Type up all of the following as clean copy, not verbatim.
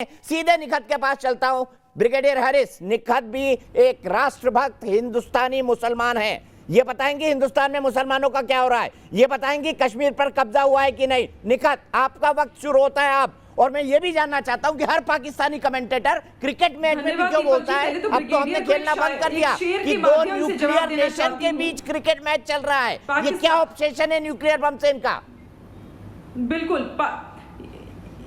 सीधे निखत के पास चलता हूं। ब्रिगेडियर हैरिस, निखत भी एक राष्ट्रभक्त हिंदुस्तानी मुसलमान है। ये बताएंगे हिंदुस्तान में मुसलमानों का क्या हो रहा है, ये बताएंगे कश्मीर पर कब्जा हुआ है कि नहीं। निखत, आपका वक्त शुरू होता है आप। और मैं ये भी जानना चाहता हूं कि हर पाकिस्तानी कमेंटेटर क्रिकेट मैच में भी क्यों बोलता है अब तो हमने खेलना बंद कर दिया कि दो न्यूक्लियर नेशन के बीच क्रिकेट मैच चल रहा है। ये क्या ऑब्सेशन है न्यूक्लियर बम से इनका? बिल्कुल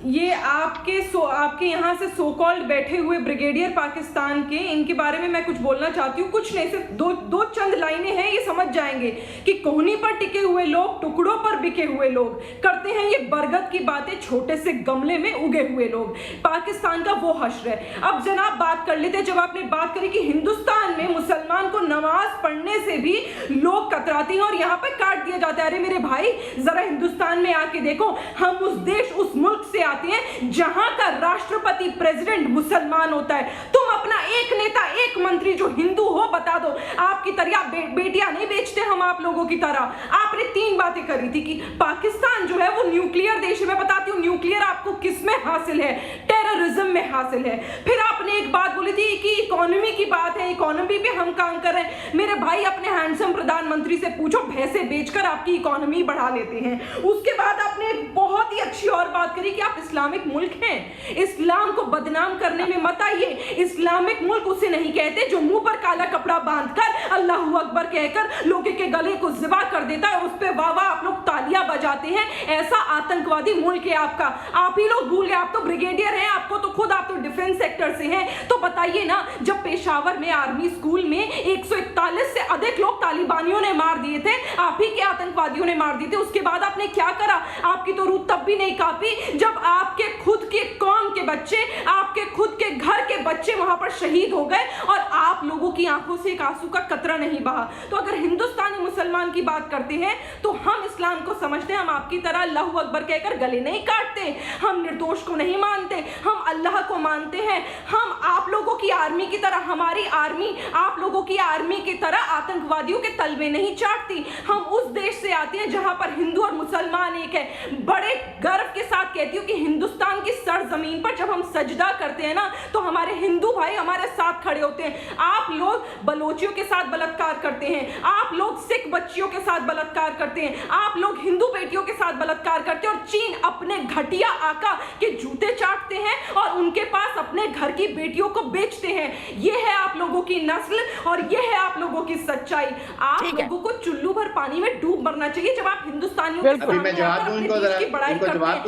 ये आपके यहाँ से सो कॉल्ड बैठे हुए ब्रिगेडियर पाकिस्तान के, इनके बारे में मैं कुछ बोलना चाहती हूँ। कुछ नहीं, सिर्फ दो चंद लाइनें हैं, ये समझ जाएंगे कि कोहनी पर टिके हुए लोग, टुकड़ों पर बिके हुए लोग करते हैं ये बरगद की बातें छोटे से गमले में उगे हुए लोग। पाकिस्तान का वो हश्र है। अब जनाब बात कर लेते हैं, जब आपने बात करी कि हिंदुस्तान में मुसलमान को नमाज पढ़ने से भी लोग कतराते हैं और यहाँ पर काट दिया जाता है। अरे मेरे भाई, जरा हिंदुस्तान में आके देखो, हम उस देश, उस मुल्क से आते हैं जहां का राष्ट्रपति, प्रेसिडेंट मुसलमान होता है। तुम अपना एक नेता, एक मंत्री जो हिंदू हो बता दो। आपकी तरह बेटियां नहीं बेचते हम आप लोगों की तरह। आपने 3 बातें करी थी कि पाकिस्तान जो है वो न्यूक्लियर देश है। मैं बताती हूँ न्यूक्लियर आपको किस में हासिल है, टेररिज्म में हासिल है। फिर आपने एक बात बोली थी कि इकोनॉमी की बात है, इकोनॉमी पे हम काम कर रहे हैं। मेरे भाई, अपने हैंडसम प्रधानमंत्री से पूछो, भैंसे बेचकर आपकी इकोनॉमी बढ़ा लेते हैं। उसके बाद आपने बहुत ही अच्छी और बात करी कि आप इस्लामिक मुल्क हैं, इस्लाम को बदनाम करने में मत आइए। इस्लामिक मुल्क उसे नहीं कहते जो मुंह पर काला कपड़ा बांधकर अल्लाहू अकबर कहकर लोगों के गले को ज़िबा कर देता है और उस पे वाह वाह आप लोग तालियां बजाते हैं। ऐसा आतंकवादी मुल्क है आपका। आप ही लोग भूल गए, आप तो ब्रिगेडियर हैं, आपको तो खुद, आप तो डिफेंस सेक्टर से हैं। तो बताइए ना, जब पेशावर में आर्मी स्कूल में 141 से अधिक लोग तालिबानियों ने मार दिए थे, आप ही के आतंकवादियों ने मार दिए थे, उसके बाद आपने क्या करा? आपकी तो रूह तब भी नहीं कांपी जब आपके खुद के कौम के बच्चे, आपके खुद के घर के बच्चे वहां पर शहीद हो गए और आप लोगों की आंखों से एक आंसू का कतरा नहीं बहा। तो अगर हिंदुस्तानी मुसलमान की बात करते हैं तो हम इस्लाम को समझते हैं। हम आपकी तरह अल्लाहू अकबर कहकर गले नहीं काटते, हम निर्दोष को नहीं मानते, हम अल्लाह को मानते हैं। हम आप लोगों की आर्मी की तरह, हमारी आर्मी आप लोगों की आर्मी की तरह आतंकवादियों के तलवे नहीं चाटती। हम उस देश से आते हैं जहां पर हिंदू और मुसलमान एक है। बड़े गर्व के साथ कहती हूँ कि हिंदुस्तान की सरजमीन पर जब हम सजदा करते हैं ना, तो हमारे हिंदू भाई हमारे साथ खड़े होते हैं। आप लोग बलोचियों के साथ बलात्कार करते हैं, आप लोग सिख बच्चियों के साथ बलात्कार करते हैं, आप लोग हिंदू बेटियों के साथ बलात्कार करते हैं और चीन अपने घटिया आका के जूते चाटते हैं और उनके पास अपने घर की बेटियों को बेचते हैं। ये है आप लोगों की नस्ल और ये है आप लोगों की सच्चाई। आप लोगों को चुल्लू भर पानी में डूब मरना चाहिए जब आप हिंदुस्तानियों के सामने आकर अपने देश की बड़ाई करते हैं।